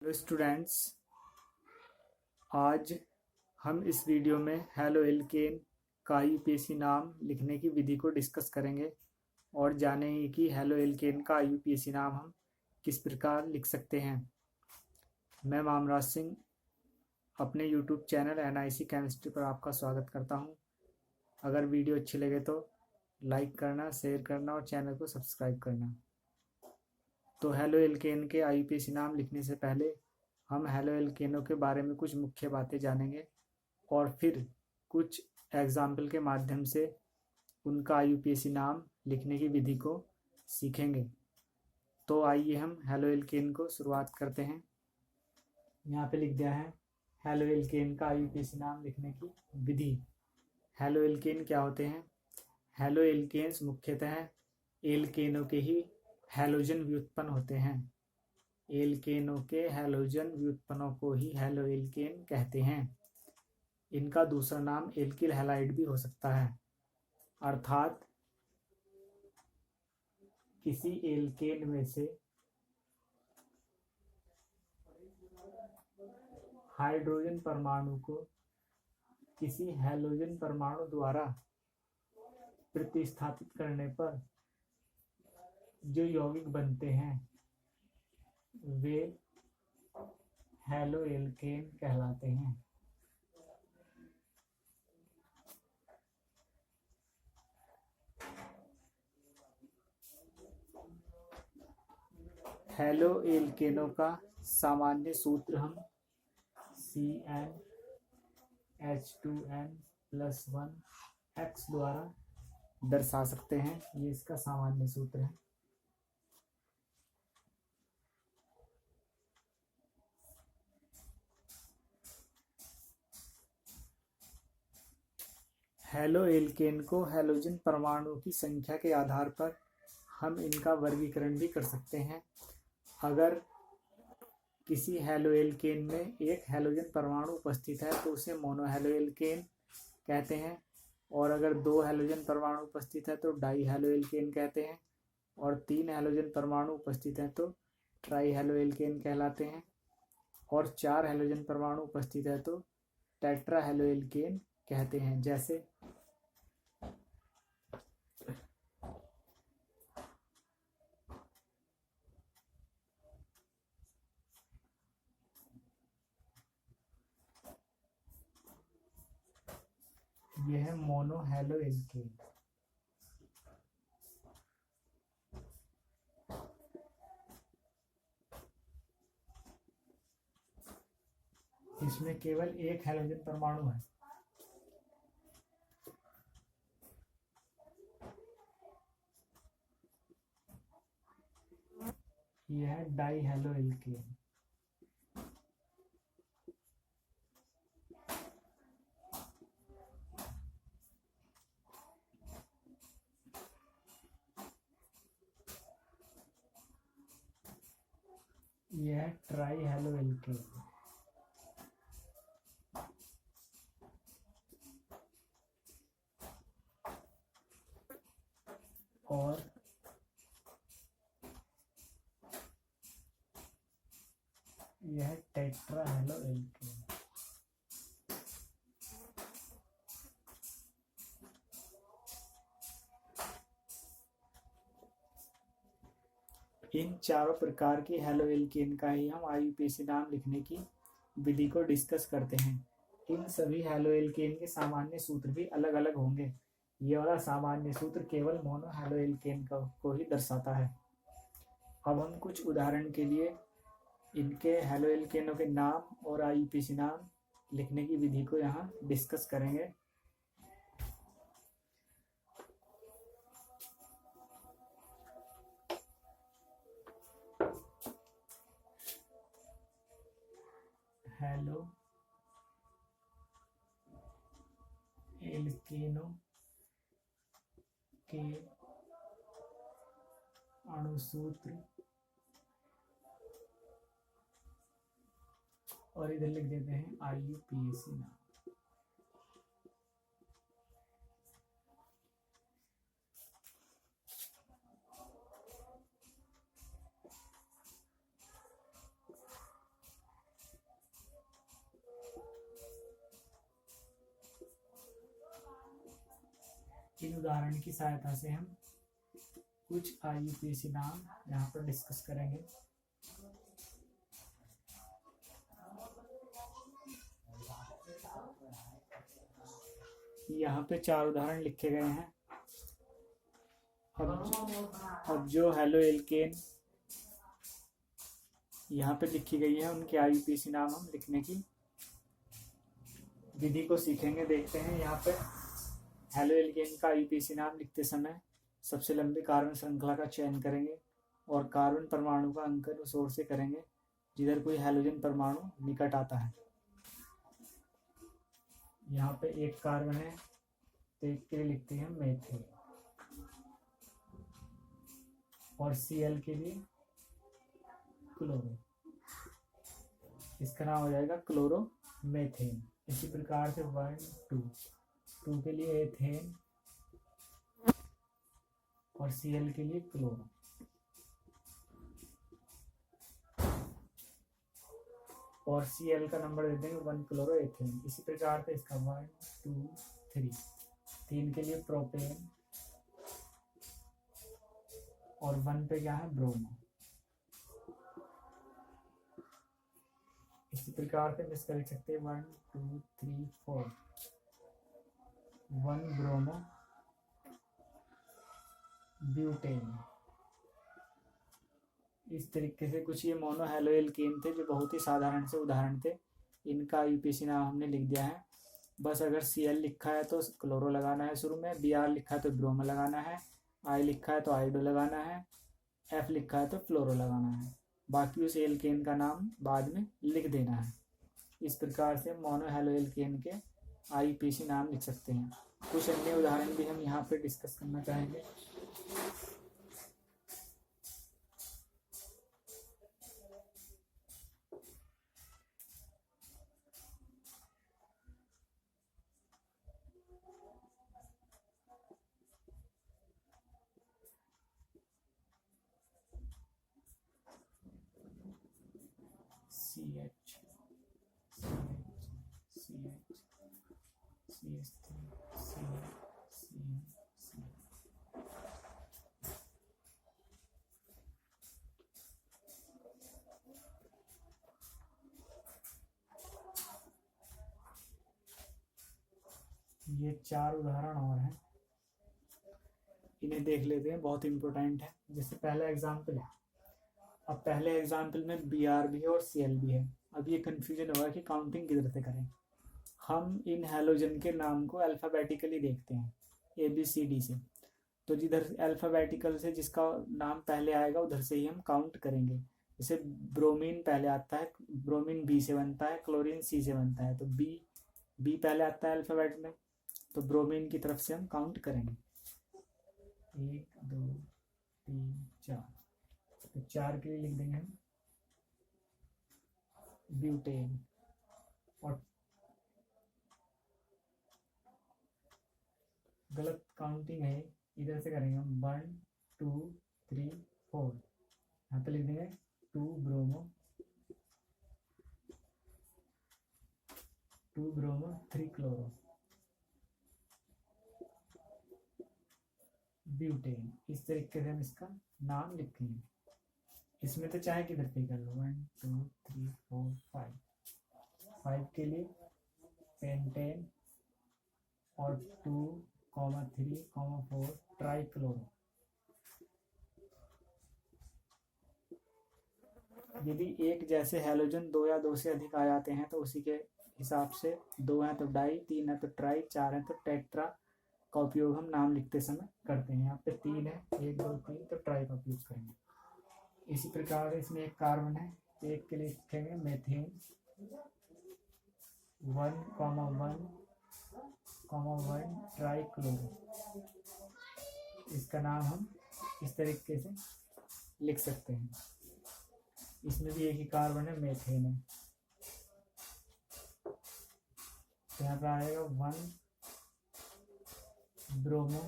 Hello students, आज हम इस वीडियो में हेलो एल्केन का यूपीएससी नाम लिखने की विधि को डिस्कस करेंगे और जानेंगे कि हेलो एल्केन का यूपीएससी नाम हम किस प्रकार लिख सकते हैं। मैं मामराज सिंह अपने यूट्यूब चैनल एनआईसी केमिस्ट्री पर आपका स्वागत करता हूं। अगर वीडियो अच्छी लगे तो लाइक करना, शेयर करना और चैनल को सब्सक्राइब करना। तो हेलो एल्केन के यूपीएससी नाम लिखने से पहले हम हेलो एल्केनों के बारे में कुछ मुख्य बातें जानेंगे और फिर कुछ एग्जाम्पल के माध्यम से उनका यूपीएससी नाम लिखने की विधि को सीखेंगे। तो आइए हम हेलो एल्केन को शुरुआत करते हैं। यहाँ पे लिख दिया है हेलो एल्केन का यूपीएससी नाम लिखने की विधि। हेलो एल्केन क्या होते हैं? हेलो एल्केन्स मुख्यतः एल्केनों के ही हैलोजन व्युत्पन्न होते हैं। एल्केनों के हैलोजन व्युत्पन्नों को ही हेलो एल्केन कहते हैं। इनका दूसरा नाम एल्किल हैलाइड भी हो सकता है, अर्थात किसी एल्केन में से हाइड्रोजन परमाणु को किसी हैलोजन परमाणु द्वारा प्रतिस्थापित करने पर जो यौगिक बनते हैं वे हेलो एल्केन कहलाते हैं। हेलो एल्केनों का सामान्य सूत्र हम CnH2n+1 द्वारा दर्शा सकते हैं। ये इसका सामान्य सूत्र है। हेलो एल्केन को हैलोजन परमाणुओं की संख्या के आधार पर हम इनका वर्गीकरण भी कर सकते हैं। अगर किसी हेलो एल्केन में एक हैलोजन परमाणु उपस्थित है तो उसे मोनो हेलो एल्केन कहते हैं, और अगर दो हैलोजन परमाणु उपस्थित है तो डाई हेलो एल्केन कहते हैं, और तीन हैलोजन परमाणु उपस्थित हैं तो ट्राई हेलो एल्केन कहलाते हैं, और चार हैलोजन परमाणु उपस्थित है तो टेट्रा हेलो एल्केन कहते हैं। जैसे यह है मोनो हेलो एल्केन। इसमें केवल एक हैलोजन परमाणु है। यह है डाई हेलो एल्केन। यह है ट्राई हेलो एल्केन। और यह टेट्रा हेलो एल्केन। इन चारों प्रकार की हेलो एल्केन का ही हम यूपीएससी नाम लिखने की विधि को डिस्कस करते हैं। इन सभी हेलो एल्केन के सामान्य सूत्र भी अलग अलग होंगे। ये वाला सामान्य सूत्र केवल मोनो हेलो एल्केन को ही दर्शाता है। अब हम कुछ उदाहरण के लिए इनके हेलो एल्केनों के नाम और यूपीएससी नाम लिखने की विधि को यहाँ डिस्कस करेंगे। हेलो एल्केनों के अणुसूत्र, और इधर लिख देते हैं यूपीएससी नाम। इन उदाहरण की सहायता से हम कुछ IUPAC नाम यहाँ पर डिस्कस करेंगे। यहाँ पे 4 उदाहरण लिखे गए हैं। अब जो हेलो एल्केन यहाँ पे लिखी गई है उनके IUPAC नाम हम लिखने की विधि को सीखेंगे। देखते हैं यहाँ पे हेलो एल्केन का IUPAC नाम लिखते समय सबसे लंबी कार्बन श्रृंखला का चयन करेंगे और कार्बन परमाणु का अंकन उस ओर से करेंगे जिधर कोई हैलोजन परमाणु निकट आता है। यहाँ पे एक कार्बन है तो एक के लिए लिखते हैं मेथिल और Cl के लिए क्लोरो, इसका नाम हो जाएगा क्लोरोमेथेन। इसी प्रकार से 1 2 के लिए एथेन और Cl के लिए क्लोरो। और Cl का नंबर दे देंगे 1 क्लोरो एथेन। इसी प्रकार से इसका 1 2 3 के लिए प्रोपेन और 1 पे क्या है ब्रोमो। इसी प्रकार से हम इसका लिख सकते हैं 1 2 3 4 1 ब्रोमो ब्यूटेन। इस तरीके से कुछ ये मोनो हेलो एल्केन थे जो बहुत ही साधारण से उदाहरण थे। इनका IUPAC नाम हमने लिख दिया है। बस अगर Cl लिखा है तो क्लोरो लगाना है शुरू में, Br लिखा है तो ब्रोमो लगाना है, I लिखा है तो आइडो लगाना है, F लिखा है तो फ्लोरो लगाना है। बाकी उस एल्केन का नाम बाद में लिख देना है। इस प्रकार से मोनो हेलो एल्केन के IUPAC नाम लिख सकते हैं। कुछ अन्य उदाहरण भी हम यहाँ पे डिस्कस करना चाहेंगे। CH CH CH ये 4 उदाहरण और हैं, इन्हें देख लेते हैं, बहुत इंपॉर्टेंट है। जैसे पहला एग्जाम्पल है, अब पहले एग्जाम्पल में Br भी है और Cl भी है। अब ये कंफ्यूजन होगा कि काउंटिंग किधर से करें। हम इन हैलोजन के नाम को अल्फ़ाबेटिकली देखते हैं ABCD से, तो जिधर अल्फ़ाबेटिकल से जिसका नाम पहले आएगा उधर से ही हम काउंट करेंगे। जैसे ब्रोमीन पहले आता है, ब्रोमीन B से बनता है, क्लोरीन C से बनता है, तो B पहले आता है अल्फ़ाबेट में, तो ब्रोमीन की तरफ से हम काउंट करेंगे 1 2 3 4। तो 4 के लिए लिख देंगे हम ब्यूटेन और गलत काउंटिंग है, इधर से करेंगे हम 1 2 3 4। यहाँ पे लिख देंगे 2 ब्रोमो 3 क्लोरो ब्यूटेन। इस तरीके से हम इसका नाम लिखेंगे। इसमें तो चाहे किधर पे कर लो 1 2 3 4 5 के लिए पेंटेन और 2 3 4 ट्राइक्लोरो। यदि एक जैसे हैलोजन 2 या 2 से अधिक आ जाते हैं तो उसी के हिसाब से 2 हैं तो डाई, 3 है तो ट्राई, 4 है तो टेट्रा का उपयोग हम नाम लिखते समय करते हैं। यहाँ पे 3 है 1 2 3 तो ट्राई का उपयोग करेंगे। इसी प्रकार इसमें एक कार्बन है, एक के लिए लिखेंगे मेथेन 1 1 ट्राइक्लोरो। इसका नाम हम इस तरीके से लिख सकते हैं। इसमें भी एक ही कार्बन है, मेथेन है, तो यहाँ पे आएगा 1 ब्रोमो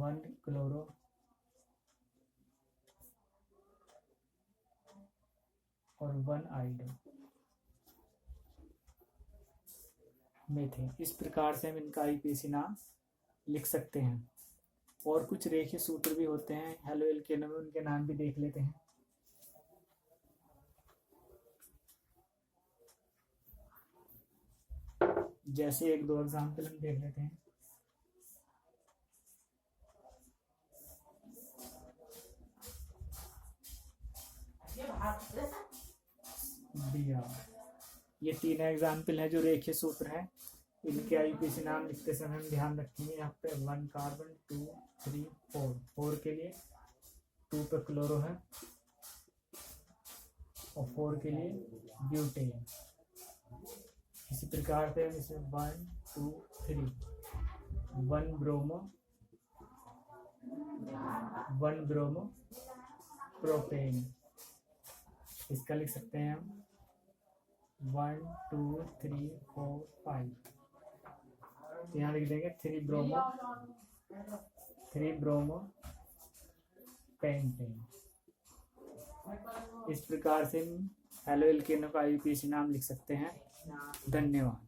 1 क्लोरो और 1 आइडो। में थे। इस प्रकार से हम इनका आईयूपीएसी नाम लिख सकते हैं। और कुछ रेखीय सूत्र भी होते हैं हैलो एल्केनों में, उनके नाम भी देख लेते हैं। जैसे एक दो एग्जाम्पल हम देख लेते हैं। ये तीन एग्जाम्पल है जो रेखीय सूत्र है। इनके आईयूपीएसी नाम लिखते समय हम ध्यान रखेंगे यहाँ पे 1 कार्बन 2 3 4, 4 के लिए 2 पे क्लोरो है और 4 के लिए ब्यूटेन। इसी प्रकार से हम इसे 1 2 3 1 ब्रोमो प्रोपेन, इसका लिख सकते हैं हम 1 2 3 4 5। यहाँ लिख देंगे 3 ब्रोमो पेंटेन। इस प्रकार से हम हैलो एल्केनों का आईयूपीएसी नाम लिख सकते हैं। धन्यवाद।